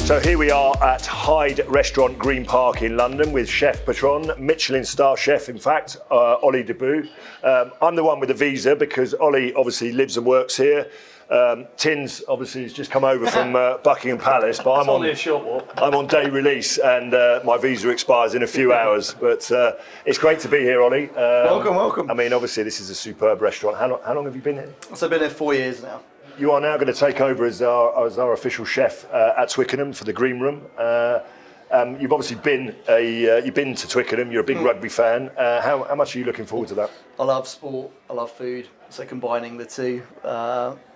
So here we are at Hyde Restaurant Green Park in London with Chef Patron, Michelin star chef in fact, Ollie Dabbous. I'm the one with the visa because Ollie obviously lives and works here. Tins obviously has just come over from Buckingham Palace, but I'm only a short walk. I'm on day release and my visa expires in a few hours. But it's great to be here, Ollie. Welcome. I mean, obviously this is a superb restaurant. How long have you been here? So I've been here 4 years now. You are now going to take over as our official chef at Twickenham for the Green Room. You've obviously been you've been to Twickenham. You're a big rugby fan. How much are you looking forward to that? I love sport. I love food. So combining the two,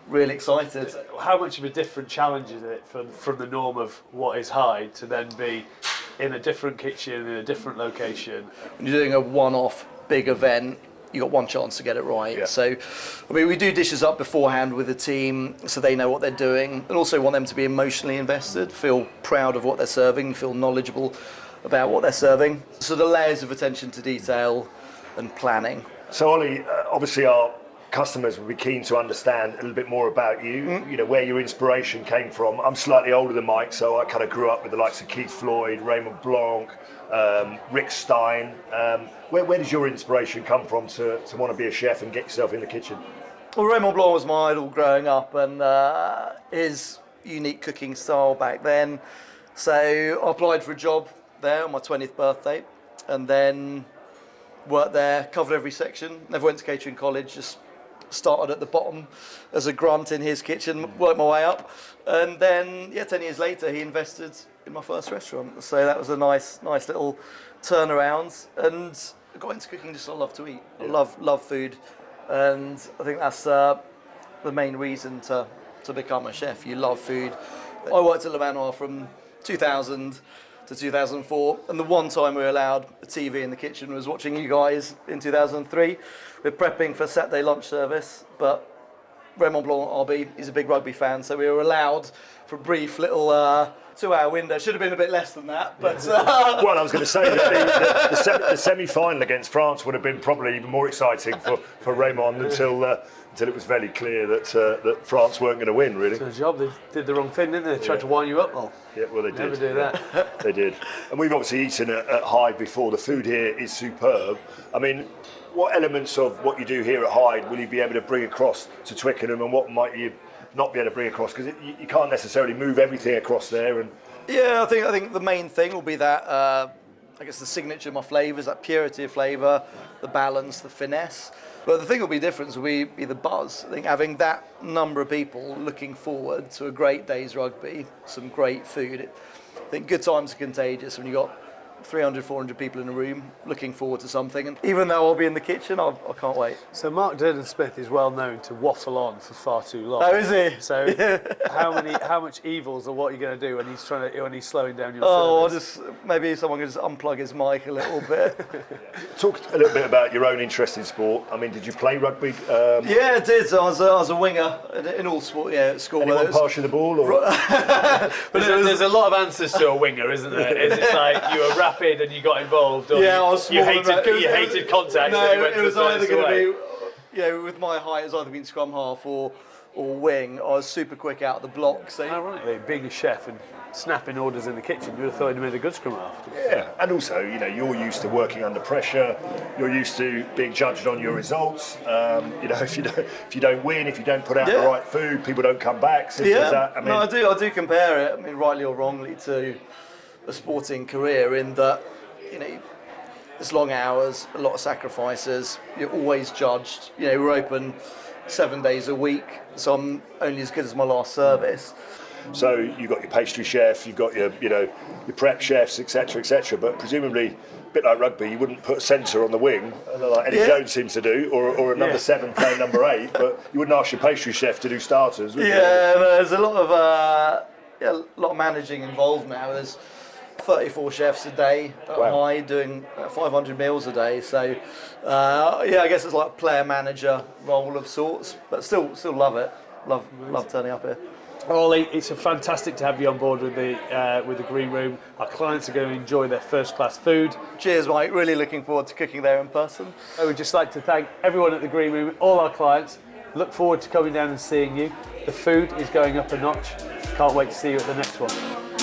really excited. How much of a different challenge is it from the norm of what is Hyde to then be in a different kitchen, in a different location? When you're doing a one-off big event, you got one chance to get it right. Yeah. So, I mean, we do dishes up beforehand with the team so they know what they're doing, and also want them to be emotionally invested, feel proud of what they're serving, feel knowledgeable about what they're serving. So the layers of attention to detail and planning. So Ollie, obviously our customers will be keen to understand a little bit more about you, you know, where your inspiration came from. I'm slightly older than Mike, so I kind of grew up with the likes of Keith Floyd, Raymond Blanc, Rick Stein. Where does your inspiration come from to want to be a chef and get yourself in the kitchen? Well, Raymond Blanc was my idol growing up, and his unique cooking style back then. So I applied for a job there on my 20th birthday, and then worked there, covered every section, never went to catering college, just started at the bottom as a grunt in his kitchen, worked my way up, and then 10 years later he invested in my first restaurant. So that was a nice little turnaround, and I got into cooking just I love to eat. I love food, and I think that's the main reason to become a chef. You love food. I worked at Le Manoir from 2000 to 2004, and the one time we were allowed a TV in the kitchen was watching you guys in 2003. We're prepping for Saturday lunch service, but Raymond Blanc, RB, he's a big rugby fan, so we were allowed for a brief little 2-hour window. Should have been a bit less than that, but... Well, I was going to say that the semi-final against France would have been probably even more exciting for Raymond until it was very clear that France weren't going to win, really. It's a job. They did the wrong thing, didn't they? They tried to wind you up. Well, yeah, well, they did. Never do that. They did. And we've obviously eaten at Hyde before. The food here is superb. I mean, what elements of what you do here at Hyde will you be able to bring across to Twickenham, and what might you not be able to bring across? Because you can't necessarily move everything across there. And yeah, I think the main thing will be that, I guess the signature of my flavours, that purity of flavour, the balance, the finesse. But the thing will be different will be the buzz. I think having that number of people looking forward to a great day's rugby, some great food. I think good times are contagious when you've got 300, 400 people in a room looking forward to something. And even though I'll be in the kitchen, I can't wait. So Mark Durden-Smith is well known to waffle on for far too long. Oh, is he? So how much evils or what are you going to do when he's slowing down your service? Maybe someone can just unplug his mic a little bit. Talk a little bit about your own interest in sport. I mean, did you play rugby? Yeah, I did. I was a winger in all sport. Yeah, at school. Anyone pass you the ball? Or? But there's a lot of answers to a winger, isn't there? It's like you were rapid and you got involved, or yeah, I was you hated contact. No, it was either going to be, with my height, it was either been scrum half or wing. I was super quick out of the block. So ironically, being a chef and snapping orders in the kitchen, you would have thought you'd made a good scrum half. Yeah, and also, you're used to working under pressure. You're used to being judged on your results. If you don't win, if you don't put out the right food, people don't come back. Simple as that. I mean, no, I do compare it. I mean, rightly or wrongly, to a sporting career in that, it's long hours, a lot of sacrifices. You're always judged. We're open 7 days a week, so I'm only as good as my last service. So you've got your pastry chef, you've got your prep chefs, etc. But presumably, a bit like rugby, you wouldn't put a centre on the wing, like Eddie Jones seems to do, or a number 7 playing number 8. But you wouldn't ask your pastry chef to do starters, would you? Yeah, there's a lot of managing involved now. There's 34 chefs a day at Hyde doing 500 meals a day. So, I guess it's like a player manager role of sorts, but still love it. Love turning up here. Ollie, it's fantastic to have you on board with the Green Room. Our clients are going to enjoy their first-class food. Cheers, Mike. Really looking forward to cooking there in person. I would just like to thank everyone at the Green Room, all our clients. Look forward to coming down and seeing you. The food is going up a notch. Can't wait to see you at the next one.